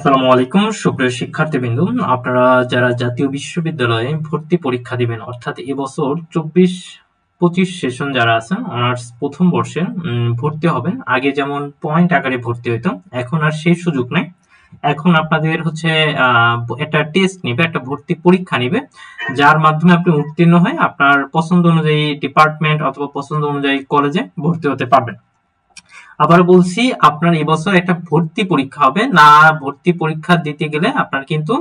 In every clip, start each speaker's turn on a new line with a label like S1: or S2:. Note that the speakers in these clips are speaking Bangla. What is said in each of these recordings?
S1: আসসালামু আলাইকুম সুপ্রিয় শিক্ষার্থীবৃন্দ, আপনারা যারা জাতীয় বিশ্ববিদ্যালয়ে ভর্তি পরীক্ষা দিবেন অর্থাৎ এবছর 24-25 সেশন যারা আছেন অনার্স প্রথম বর্ষে ভর্তি হবেন। আগে যেমন পয়েন্ট আকারে ভর্তি হইতো, এখন আর সেই সুযোগ নেই। এখন আপনাদের হচ্ছে একটা টেস্ট নিবে, একটা ভর্তি পরীক্ষা নিবে, যার মাধ্যমে আপনি উত্তীর্ণ হয়ে আপনার পছন্দ অনুযায়ী ডিপার্টমেন্ট অথবা পছন্দ অনুযায়ী কলেজে ভর্তি হতে পারবেন। আবার বলছি, আপনার এবছর একটা ভর্তি পরীক্ষা হবে না। ভর্তি পরীক্ষা দিতে গেলে আপনার কিন্তু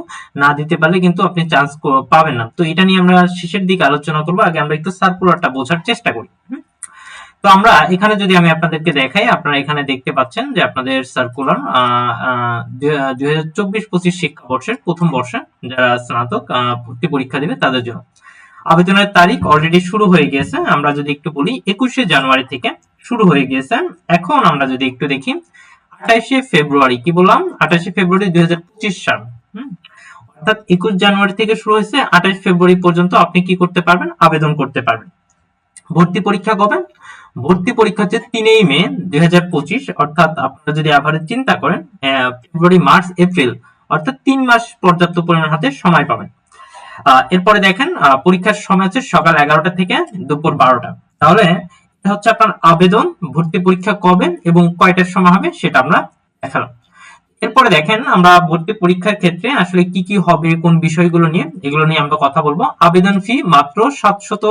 S1: না দিতে পারলে কিন্তু আপনি চান্স পাবেন না। তো এটা নিয়ে আমরা শেষের দিকে আলোচনা করব। আগে আমরা একটু সার্কুলারটা বোঝার চেষ্টা করি। তো আমরা এখানে যদি আমি আপনাদেরকে দেখাই, আপনারা এখানে দেখতে পাচ্ছেন যে আপনাদের সার্কুলার 2024-25 শিক্ষাবর্ষের প্রথম বর্ষে যারা স্নাতক ভর্তি পরীক্ষা দেবে তাদের জন্য আবেদনের তারিখ অলরেডি শুরু হয়ে গিয়েছে। আমরা যদি একটু বলি 21শে জানুয়ারি থেকে শুরু হয়ে গিয়েছে। এখন আমরা যদি একটু দেখি 28শে ফেব্রুয়ারি, কি বললাম, 28শে ফেব্রুয়ারি 2025 সাল, অর্থাৎ 21 জানুয়ারি থেকে শুরু হয়েছে, 28 ফেব্রুয়ারি পর্যন্ত আপনি কি করতে পারবেন, আবেদন করতে পারবেন। ভর্তি পরীক্ষা কবে? ভর্তি পরীক্ষা হচ্ছে 3 মে 2025, অর্থাৎ আপনারা যদি এভারেজ চিন্তা করেন ফেব্রুয়ারি, মার্চ, এপ্রিল, অর্থাৎ 3 মাস পর্যাপ্ত পরিমাণ হাতে সময় পাবেন। এরপরে দেখেন পরীক্ষার সময় হচ্ছে সকাল 11টা থেকে দুপুর 12টা। তাহলে এটা হচ্ছে আপনার আবেদন। ভর্তি পরীক্ষা কবে এবং কয়টার সময় হবে সেটা আমরা দেখালাম। এরপরে দেখেন আমরা ভর্তি পরীক্ষার ক্ষেত্রে আসলে কি কি হবে, কোন বিষয়গুলো নিয়ে, এগুলো নিয়ে আমরা কথা বলবো। আবেদন ফি মাত্র 700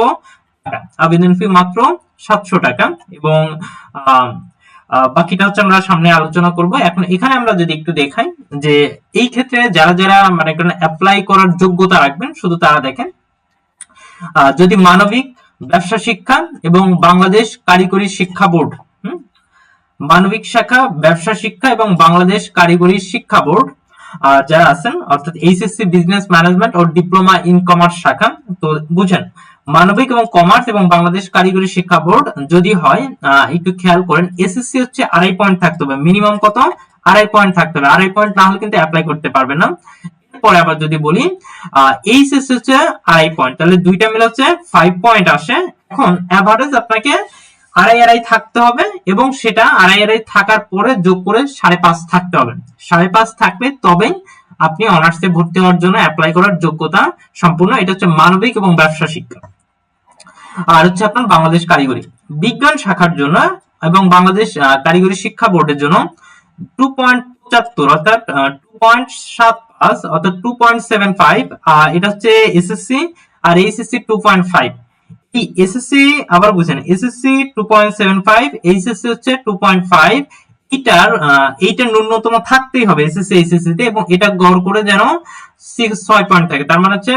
S1: টাকা। আবেদন ফি মাত্র 700 টাকা এবং বাকিটা হচ্ছে আমরা সামনে আলোচনা করব। এখন এখানে আমরা যদি একটু দেখাই যে এই ক্ষেত্রে যারা যারা মানে অ্যাপ্লাই করার যোগ্যতা রাখবেন শুধু তারা দেখেন, যদি মানবিক, ব্যবসা শিক্ষা এবং বাংলাদেশ কারিগরি শিক্ষা বোর্ড, মানবিক শাখা, ব্যবসা শিক্ষা এবং বাংলাদেশ কারিগরি শিক্ষা বোর্ড যারা আছেন, অর্থাৎ এইচএসসি বিজনেস ম্যানেজমেন্ট ও ডিপ্লোমা ইন কমার্স শাখা, তো বুঝেন মানবিক এবং কমার্স এবং বাংলাদেশ কারিগরি শিক্ষা বোর্ড যদি হয়, একটু খেয়াল করেন এসএসসি হচ্ছে 2.5 পয়েন্ট থাকতে হবে, মিনিমাম কত, 2.5 পয়েন্ট থাকতে হবে। 2.5 পয়েন্ট না হলে কিন্তু অ্যাপ্লাই করতে পারবে না। পরে আবার যদি বলি এইচএসসি হচ্ছে 2.5 পয়েন্ট, তাহলে দুইটা মিলে হচ্ছে 5 পয়েন্ট আসে। এখন এভারেজ আপনাকে 2.5 থাকতে হবে এবং সেটা 2.5 থাকার পরে যোগ করে 5.5 থাকতে হবে। 5.5 থাকলে তবেই আপনি অনার্সে ভর্তি হওয়ার জন্য অ্যাপ্লাই করার যোগ্যতা সম্পূর্ণ। এটা হচ্ছে মানবিক এবং ব্যবসা শিক্ষা। আর হচ্ছে আপনার বাংলাদেশ কারিগরি বিজ্ঞান শাখার জন্য এবং বাংলাদেশ কারিগরি শিক্ষা বোর্ডের জন্য 2.75 অর্থাৎ 2.75 অর্থাৎ 2.75, এটা হচ্ছে এসএসসি, আর এইচএসসি 2.5। এই এসএসসি আবার বুঝেন, এসএসসি 2.75, এইচএসসি হচ্ছে 2.5। এইটার ন্যূনতম থাকতেই হবে এসএসসি এইচএসসি তে, এবং এটা গড় করে যেন 6 পয়েন্ট থাকে। তার মানে হচ্ছে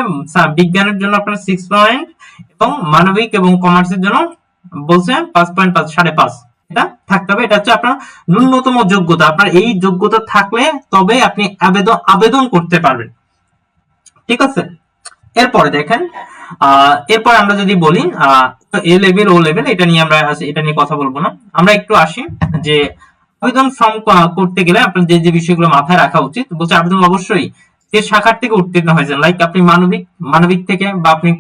S1: বিজ্ঞানের জন্য আপনার 6 পয়েন্ট এবং মানবিক এবং কমার্সের জন্য বলছে 5.5, 5.5 এটা থাকতে হবে। এটা হচ্ছে আপনার ন্যূনতম যোগ্যতা। আপনার এই যোগ্যতা থাকলে তবে আপনি আবেদন করতে পারবেন। ঠিক আছে, এরপরে দেখেন এরপর আমরা যদি বলি এ লেভেল, ও লেভেল, এটা নিয়ে কথা বলবো না। আমরা একটু আসি যে আবেদন ফর্ম করতে গেলে আপনার যে যে বিষয়গুলো মাথায় রাখা উচিত। বলছে আবেদন অবশ্যই যে শাখার থেকে উত্তীর্ণ হয়েছেন, লাইক আপনি মানবিক থেকে, বা আপনি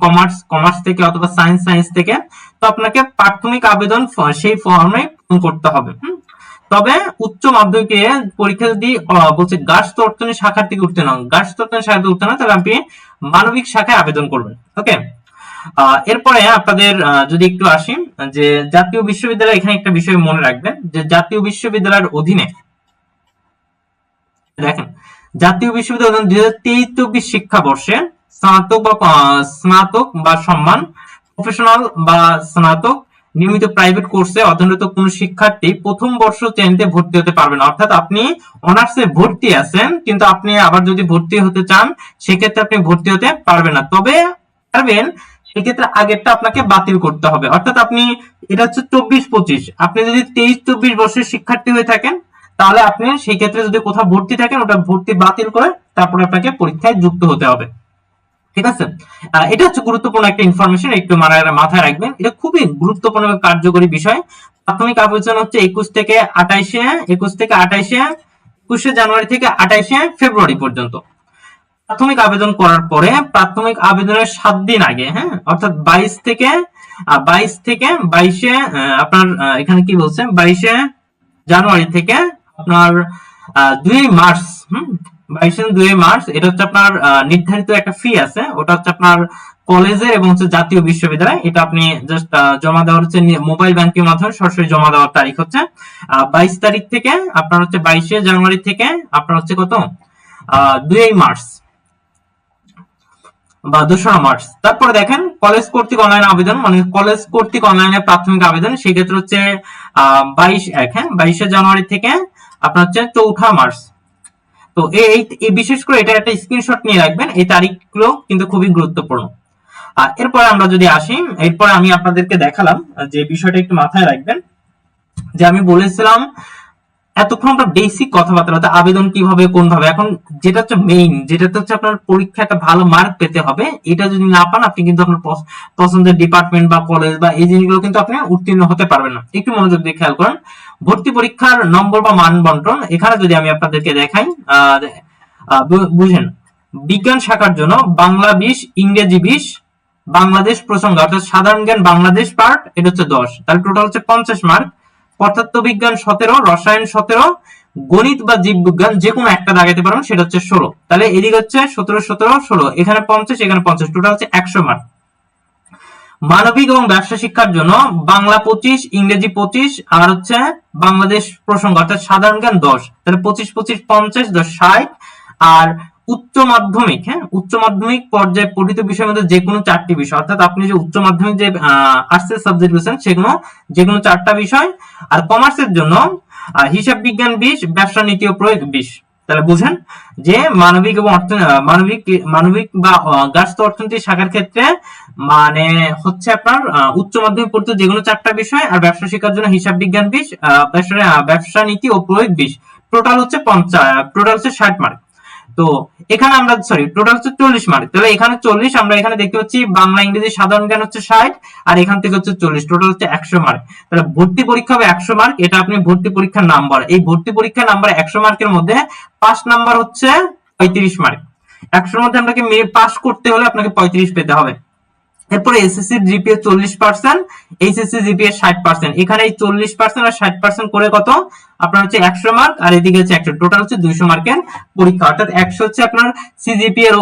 S1: কমার্স থেকে, অথবা সায়েন্স থেকে, তো আপনাকে প্রাথমিক আবেদন সেই ফর্মে পূরণ করতে হবে। তবে উচ্চ মাধ্যমিকে পরীক্ষা যদি বলছে গার্হস্থ্য অর্থনীতি শাখার থেকে উত্তীর্ণ হন, গার্হস্থ্য অর্থনীতি শাখা থেকে উত্তীর্ণ, তাহলে আপনি মানবিক শাখায় আবেদন করবেন। ওকে, এরপরে আপনাদের যদি একটু আসি যে জাতীয় বিশ্ববিদ্যালয়, এখানে একটা বিষয় মনে রাখবেন যে জাতীয় বিশ্ববিদ্যালয়ের অধীনে দেখেন, জাতীয় বিশ্ববিদ্যালয় 2023-24 শিক্ষাবর্ষে স্নাতক বা সম্মান, প্রফেশনাল বা স্নাতক, নিয়মিত প্রাইভেট কোর্সে অধ্যয়নরত কোন শিক্ষার্থী প্রথম বর্ষ শ্রেণীতে ভর্তি হতে পারবেন। অর্থাৎ আপনি অনার্সে ভর্তি আছেন কিন্তু আপনি আবার যদি ভর্তি হতে চান সেক্ষেত্রে আপনি ভর্তি হতে পারবেন না। তবে পারবেন, সেক্ষেত্রে আগেরটা আপনাকে বাতিল করতে হবে। অর্থাৎ আপনি, এটা হচ্ছে 24-25, আপনি যদি 23-24 বর্ষের শিক্ষার্থী হয়ে থাকেন তাহলে আপনি সেই ক্ষেত্রে যদি কোথাও ভর্তি থাকেন ওটা ভর্তি বাতিল করে তারপরে আপনাকে পরীক্ষায় যুক্ত হতে হবে। ঠিক আছে, এটা হচ্ছে গুরুত্বপূর্ণ একটা ইনফরমেশন, একটু মাথায় রাখবেন। এটা খুবই গুরুত্বপূর্ণ এবং কার্যকরী বিষয়। প্রাথমিক আবেদন হচ্ছে 21শে জানুয়ারি থেকে 28শে ফেব্রুয়ারি পর্যন্ত। প্রাথমিক আবেদন করার পরে প্রাথমিক আবেদনের 7 দিন আগে, অর্থাৎ 22 থেকে 22শে আপনার এখানে কি বলছে, 22শে জানুয়ারি থেকে আপনার 2 মার্চ 22 মার্চ, এটা হচ্ছে আপনার নির্ধারিত একটা ফি আছে, ওটা হচ্ছে আপনার কলেজের এবং হচ্ছে জাতীয় বিশ্ববিদ্যালয়, এটা আপনি জাস্ট জমা দেওয়ার হচ্ছে মোবাইল ব্যাংকের মাধ্যমে সরাসরি জমা দেওয়ার তারিখ হচ্ছে 22 তারিখ থেকে আপনার হচ্ছে 22শে জানুয়ারি থেকে আপনার হচ্ছে কত 2 মার্চ বা 2রা মার্চ। তারপরে দেখেন কলেজ কর্তৃক অনলাইন আবেদন, মানে কলেজ কর্তৃক অনলাইনে প্রাথমিক আবেদন, সেক্ষেত্রে হচ্ছে 22শে জানুয়ারি থেকে আপনার হচ্ছে 4ঠা মার্চ। তো এই বিশেষ করে এটা একটা স্ক্রিনশট নিয়ে রাখবেন, এই তারিখগুলো কিন্তু খুবই গুরুত্বপূর্ণ। আর এরপরে আমরা যদি আসি, এরপরে আমি আপনাদেরকে দেখালাম যে বিষয়টা একটু মাথায় রাখবেন, যে আমি বলেছিলাম এতক্ষণ আমরা বেসিক কথাবার্তা আবেদন কিভাবে কোন ভাবে, এখন যেটা হচ্ছে মেইন, যেটা হচ্ছে আপনার পরীক্ষা একটা ভালো মার্ক পেতে হবে, এটা যদি না পান আপনি কিন্তু আপনার পছন্দের ডিপার্টমেন্ট বা কলেজ বা এই জিনিসগুলো কিন্তু আপনি উত্তীর্ণ হতে পারবেন না। একটু মনোযোগ দিয়ে খেয়াল করেন, ভর্তি পরীক্ষার নম্বর বা মান বন্টন, এখানে যদি আমি আপনাদেরকে দেখাই বুঝেন, বিজ্ঞান শাখার জন্য বাংলা 20, ইংরেজি 20, বাংলাদেশ প্রসঙ্গ অর্থাৎ সাধারণ জ্ঞান বাংলাদেশ পার্ট এটা হচ্ছে 10, তাহলে টোটাল হচ্ছে 50 মার্ক। পদার্থবিজ্ঞান 17, রসায়ন 17, গণিত বা জীববিজ্ঞান যে কোনো একটা দাগাইতে পারবেন, সেটা হচ্ছে 16। তাহলে এদিকে হচ্ছে 17, 17, 16, এখানে 50, এখানে 50, টোটাল হচ্ছে 100 মার্ক। মানবিক এবং ব্যবসা শিক্ষার জন্য বাংলা 25, ইংরেজি 25, আর হচ্ছে বাংলাদেশ প্রসঙ্গ অর্থাৎ সাধারণ জ্ঞান 10, তাহলে 25, 25, 50, 10, 60। আর উচ্চ মাধ্যমিক, হ্যাঁ, উচ্চ মাধ্যমিক পর্যায়ে পঠিত বিষয়ের মধ্যে যে কোনো 4টি বিষয়, অর্থাৎ আপনি যে উচ্চ মাধ্যমিক যে আর্টসের সাবজেক্ট রয়েছেন সেগুলো যে কোনো 4টা বিষয়। আর কমার্সের জন্য হিসাব বিজ্ঞান 20, ব্যবসা নীতি ও প্রয়োগ 20। তাহলে বুঝেন যে মানবিক এবং মানবিক বা গার্হস্থ্য অর্থনীতি শাখার ক্ষেত্রে মানে হচ্ছে আপনার উচ্চ মাধ্যমিক পড়তে যে কোনো 4টা বিষয়, আর ব্যবসা শিক্ষার জন্য হিসাব বিজ্ঞান 20, ব্যবসা নীতি ও প্রয়োগ 20, টোটাল হচ্ছে 60 মার্ক। তো এখানে আমরা টোটাল হচ্ছে 40 মার্ক, তাহলে এখানে 40, আমরা এখানে দেখতে পাচ্ছি বাংলা ইংরেজি সাধারণ জ্ঞান হচ্ছে 60, আর এখান থেকে হচ্ছে 40, টোটাল হচ্ছে 100 মার্ক। তাহলে ভর্তি পরীক্ষা হবে 100 মার্ক, এটা আপনি ভর্তি পরীক্ষার নাম্বার, এই ভর্তি পরীক্ষার নাম্বার 100 মার্কের মধ্যে 5 নাম্বার হচ্ছে 35 মার্ক। 100-র মধ্যে আপনাকে পাস করতে হলে আপনাকে 35 পেতে হবে। এরপরে এসএসসি জিপিএ 40%, এইচএসসি জিপিএ 60%, এখানে এই 40% আর 60% করে কত আপনার হচ্ছে 100 মার্ক, আর এদিকে হচ্ছে 100, টোটাল হচ্ছে 200 মার্কের পরীক্ষা, অর্থাৎ 100 হচ্ছে আপনার সিজিপিএ এর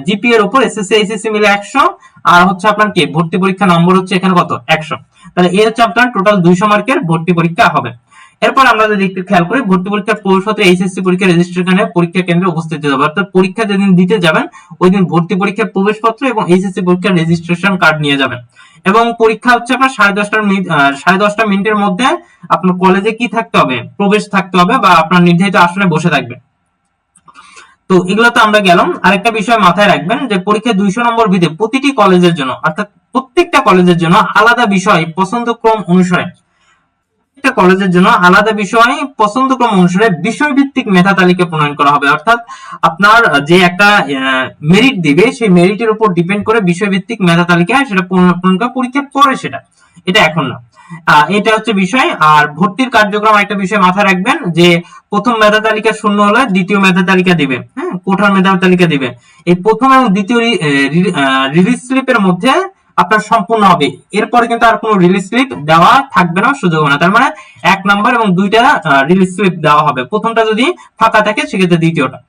S1: জিপিএ এর উপর এসএসসি এইচএসসি মিলে 100, আর হচ্ছে আপনার কি ভর্তি পরীক্ষা নম্বর হচ্ছে এখানে কত 100। তাহলে এই হচ্ছে আপনার টোটাল 200 মার্কের ভর্তি পরীক্ষা হবে। এরপর আমরা যদি একটু খেয়াল করি, ভর্তি পরীক্ষার প্রবেশপত্র এইচএসসি পরীক্ষা রেজিস্ট্রেশনে পরীক্ষা কেন্দ্রে উপস্থিত হতে হবে, অর্থাৎ পরীক্ষা যেদিন দিতে যাবেন ওই দিন ভর্তি পরীক্ষার প্রবেশপত্র এবং এইচএসসি পরীক্ষার রেজিস্ট্রেশন কার্ড নিয়ে যাবেন। এবং পরীক্ষা হচ্ছে আপনার 10:30 মিনিটের মধ্যে আপনার কলেজে কি থাকতে হবে, প্রবেশ থাকতে হবে, বা আপনার নির্ধারিত আসনে বসে থাকবে। তো এগুলো তো আমরা গেলাম। আরেকটা বিষয় মাথায় রাখবেন যে পরীক্ষায় 200 নম্বর ভিত্তিতে প্রতিটি কলেজের জন্য, অর্থাৎ প্রত্যেকটা কলেজের জন্য আলাদা বিষয় পছন্দক্রম অনুসারে, কলেজের জন্য আলাদা বিষয় পছন্দক্রম অনুসারে বিষয়ভিত্তিক মেধা তালিকা প্রণয়ন করা হবে, অর্থাৎ আপনার যে একটা মেরিট দিবে সেই মেরিটের উপর ডিপেন্ড করে বিষয়ভিত্তিক মেধা তালিকা সেটা প্রণয়ন করা, পরীক্ষার পরে সেটা, এটা এখন না। এটা হচ্ছে বিষয়। আর ভর্তির কার্যক্রম একটা বিষয় মাথায় রাখবেন যে প্রথম মেধা তালিকা শূন্য হলে দ্বিতীয় মেধা তালিকা দিবে, হ্যাঁ, কোঠার মেধা তালিকা দিবে। এই প্রথম এবং দ্বিতীয় রিলিজ স্লিপের মধ্যে আপনার সম্পূর্ণ হবে, এরপরে কিন্তু আর কোনো রিলিজ স্লিপ দেওয়া থাকবে না, সুযোগ হবে না। তার মানে 1 নাম্বার এবং 2টা রিলিজ স্লিপ দেওয়া হবে, প্রথমটা যদি ফাঁকা থাকে সেক্ষেত্রে দ্বিতীয়টা।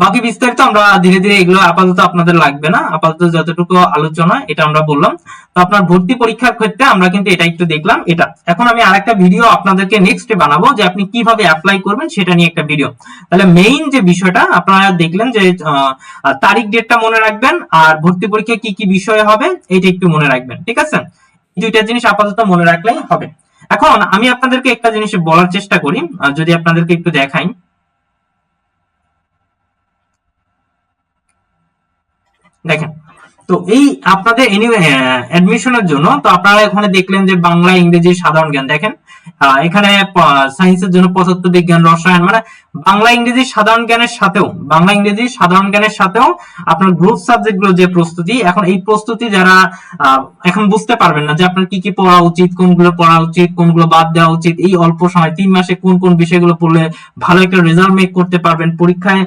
S1: বাকি বিস্তারিত আমরা ধীরে ধীরে, এগুলো আপাতত আপনাদের লাগবে না, আপাতত যতটুকু আলোচনা এটা আমরা বললাম। তো আপনার ভর্তি পরীক্ষার ক্ষেত্রে আমরা কিন্তু এটা একটু দেখলাম। এটা এখন আমি আরেকটা ভিডিও আপনাদেরকে নেক্সটে বানাবো যে আপনি কিভাবে অ্যাপ্লাই করবেন সেটা নিয়ে একটা ভিডিও। তাহলে মেইন যে বিষয়টা আপনারা দেখলেন যে তারিখ ডেটটা মনে রাখবেন, আর ভর্তি পরীক্ষা কি কি বিষয় হবে এটা একটু মনে রাখবেন, ঠিক আছে? দুইটা জিনিস আপাতত মনে রাখলেই হবে। এখন আমি আপনাদেরকে একটা জিনিস বলার চেষ্টা করি, যদি আপনাদেরকে একটু দেখাই, দেখেন। তো এই আপনাদের অ্যাডমিশনের জন্য তো আপনারা এখানে দেখলেন যে বাংলা ইংরেজি সাধারণ জ্ঞান, দেখেন এখানে সায়েন্সের জন্য পদার্থ বিজ্ঞান রসায়ন, মানে বাংলা ইংরেজি সাধারণ জ্ঞানের সাথেও আপনার গ্রুপ সাবজেক্ট গুলো যে প্রস্তুতি, এখন এই প্রস্তুতি যারা এখন বুঝতে পারবেন না যে আপনার কি কি পড়া উচিত, কোনগুলো পড়া উচিত, কোনগুলো বাদ দেওয়া উচিত, এই অল্প সময় 3 মাসে কোন কোন বিষয়গুলো পড়লে ভালো একটা রেজাল্ট মেক করতে পারবেন পরীক্ষায়।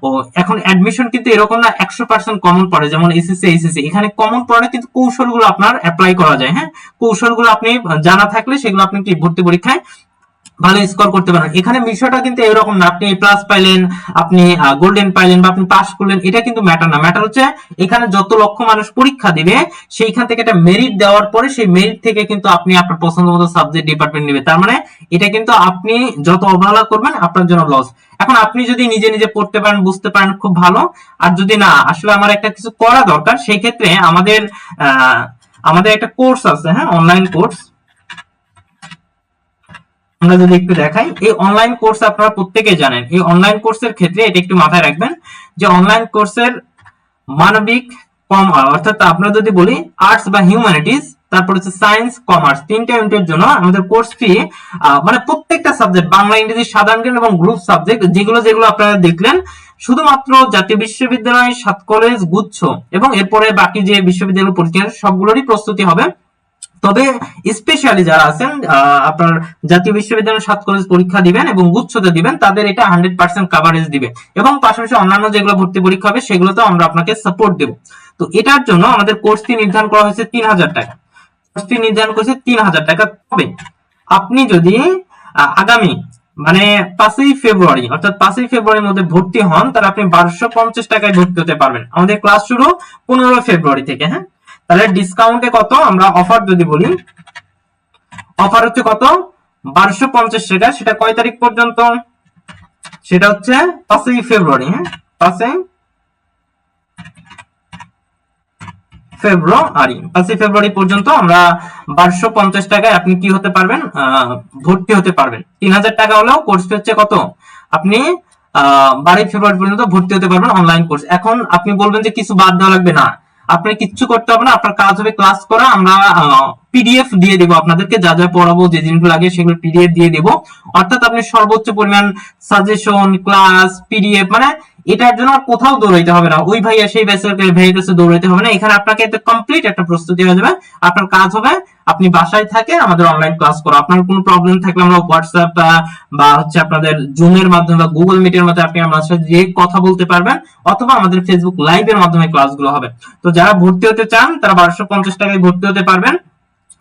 S1: ও এখন অ্যাডমিশন কিন্তু এরকম না 100% কমন পড়ে, যেমন এসএসসি এইচএসসি, এখানে কমন পড়ে কিন্তু কৌশলগুলো আপনার অ্যাপ্লাই করা যায়, হ্যাঁ, কৌশলগুলো আপনি জানা থাকলে সেগুলো আপনি কি ভর্তি পরীক্ষায় ভালো স্কোর করতে পারেন। এখানে বিষয়টা কিন্তু এরকম না আপনি প্লাস পাইলেন, আপনি গোল্ডেন পাইলেন বা আপনি পাস করলেন, এটা কিন্তু ম্যাটার না। ম্যাটার হচ্ছে এখানে যত লক্ষ মানুষ পরীক্ষা দিবে সেইখান থেকে একটা মেরিট দেওয়ার পরে সেই মেরিট থেকে কিন্তু আপনি আপনার পছন্দ মতো সাবজেক্ট ডিপার্টমেন্ট নেবে। তার মানে এটা কিন্তু আপনি যত অবহেলা করবেন আপনার জন্য লস। এখন আপনি যদি নিজে নিজে পড়তে পারেন, বুঝতে পারেন, খুব ভালো। আর যদি না আসলে আমার একটা কিছু করা দরকার, সেই ক্ষেত্রে আমাদের একটা কোর্স আছে, হ্যাঁ, অনলাইন কোর্স। আমরা যদি একটু দেখাই, এই অনলাইন কোর্স আপনারা প্রত্যেকেই জানেন। এই অনলাইন কোর্সের ক্ষেত্রে এটা একটু মাথায় রাখবেন যে অনলাইন কোর্সের মানবিক, কম, অর্থাৎ আপনারা যদি বলি আর্টস বা হিউম্যানিটিজ, তারপর হচ্ছে সায়েন্স, কমার্স, তিনটা ইউনিটের জন্য আমাদের কোর্স ফি মানে প্রত্যেকটা সাবজেক্ট, বাংলা, ইংরেজি, সাধারণ জ্ঞান এবং গ্রুপ সাবজেক্ট, যেগুলো আপনারা দেখলেন, শুধুমাত্র জাতীয় বিশ্ববিদ্যালয়, 7 কলেজ, গুচ্ছ এবং এরপরে বাকি যে বিশ্ববিদ্যালয় পরীক্ষা সবগুলোরই প্রস্তুতি হবে। তবে স্পেশালি যারা আছেন আপনার জাতীয় বিশ্ববিদ্যালয়ের 7 কলেজ পরীক্ষা দিবেন এবং গুচ্ছতে দিবেন, তাদের এটা 100% কভারেজ দিবে এবং পাশাপাশি অন্যান্য যেগুলো ভর্তি পরীক্ষা হবে সেগুলোতেও আমরা আপনাকে সাপোর্ট দেব। তো এটার জন্য আমাদের কোর্স ফি নির্ধারণ করা হয়েছে 3000 টাকা। কোর্স ফি নির্ধারণ করেছে 3000 টাকা। তবে আপনি যদি আগামী মানে 5ই ফেব্রুয়ারি, অর্থাৎ 5ই ফেব্রুয়ারির মধ্যে ভর্তি হন, তাহলে আপনি 1250 টাকায় ভর্তি হতে পারবেন। আমাদের ক্লাস শুরু 15 ফেব্রুয়ারি থেকে, হ্যাঁ। তাহলে ডিসকাউন্টে কত, আমরা অফার যদি বলি, অফার হচ্ছে কত, 1250 টাকা। সেটা কয় তারিখ পর্যন্ত, সেটা হচ্ছে 5ই ফেব্রুয়ারি, হ্যাঁ, 5ই ফেব্রুয়ারি পর্যন্ত আমরা 1250 টাকায় আপনি কি হতে পারবেন, ভর্তি হতে পারবেন। 3000 টাকা হলেও কোর্স ফি হচ্ছে কত, আপনি 12 ফেব্রুয়ারি পর্যন্ত ভর্তি হতে পারবেন অনলাইন কোর্স। এখন আপনি বলবেন যে কিছু বাদ দেওয়া লাগবে, না, আপনার কিচ্ছু করতে হবে না। আপনার কাজ হবে ক্লাস করা। আমরা পিডিএফ দিয়ে দেবো আপনাদেরকে, যা যা পড়াবো, যে জিনিসগুলো লাগে সেগুলো পিডিএফ দিয়ে দেবো। অর্থাৎ আপনি সর্বোচ্চ পরিমাণ সাজেশন, ক্লাস, পিডিএফ, মানে এটার জন্য আর কোথাও দৌড়াইতে হবে না, ওই ভাইয়া সেই ভাইয়ের কাছে দৌড়াইতে হবে না। এখানে আপনাকে কমপ্লিট একটা প্রস্তুতি হয়ে যাবে। আপনার কাজ হবে আপনি বাসায় থাকে আমাদের অনলাইন ক্লাস করা। আপনার কোনো প্রবলেম থাকলে আমরা হোয়াটসঅ্যাপ বা হচ্ছে আপনাদের জুমের মাধ্যমে বা গুগল মিটের মাধ্যমে আপনি আমার সাথে যে কথা বলতে পারবেন, অথবা আমাদের ফেসবুক লাইভের মাধ্যমে ক্লাসগুলো হবে। তো যারা ভর্তি হতে চান তারা 1250 টাকায় ভর্তি হতে পারবেন।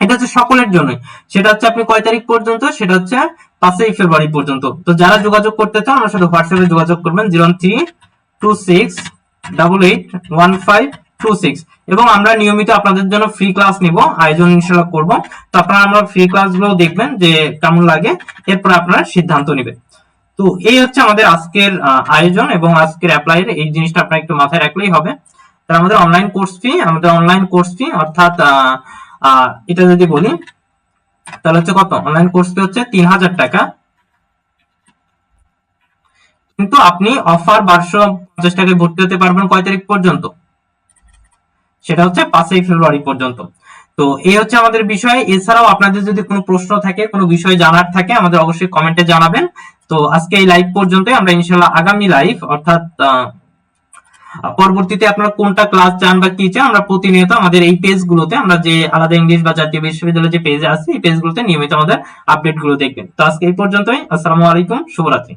S1: এটা হচ্ছে সকলের জন্য। সেটা হচ্ছে আপনি কয় তারিখ পর্যন্ত, সেটা হচ্ছে 5ই ফেব্রুয়ারি পর্যন্ত। তো যারা যোগাযোগ করতে চান আমার সাথে হোয়াটসঅ্যাপে যোগাযোগ করবেন 0326881526। এবং আমরা নিয়মিত আপনাদের জন্য ফ্রি ক্লাস নিব, আয়োজন ইনশাআল্লাহ করব। তো আপনারা আমরা ফ্রি ক্লাসগুলো দেখবেন যে কেমন লাগে, এরপর আপনারা সিদ্ধান্ত নেবেন। তো এই হচ্ছে আমাদের আজকের আয়োজন এবং আজকের অ্যাপ্লাই, এই জিনিসটা আপনারা একটু মাথায় রাখলেই হবে। তাহলে আমাদের অনলাইন কোর্স ফি অর্থাৎ এটা যদি বলি তাহলে হচ্ছে কত, অনলাইন কোর্স ফি হচ্ছে 3000 টাকা। কিন্তু আপনি অফার 1250 টাকায় ভর্তি হতে পারবেন কয় তারিখ পর্যন্ত, সেটা হচ্ছে 5ই ফেব্রুয়ারি পর্যন্ত। তো এই হচ্ছে আমাদের বিষয়। এছাড়াও আপনাদের যদি কোনো প্রশ্ন থাকে, কোনো বিষয় জানার থাকে, আমাদের অবশ্যই কমেন্টে জানাবেন। তো আজকে এই লাইভ পর্যন্তই। আমরা ইনশাআল্লাহ আগামী লাইভ অর্থাৎ পরবর্তীতে আপনারা কোনটা ক্লাস চান বা কি চান, আমরা প্রতিনিয়ত আমাদের এই পেজগুলোতে, আমরা যে আলাদা ইংলিশ বা জাতীয় বিশ্ববিদ্যালয়ের যে পেজে আছে এই পেজগুলোতে নিয়মিত আমাদের আপডেট গুলো দেখবেন। তো আজকে এই পর্যন্তই। আসসালামু আলাইকুম, শুভরাত্রি।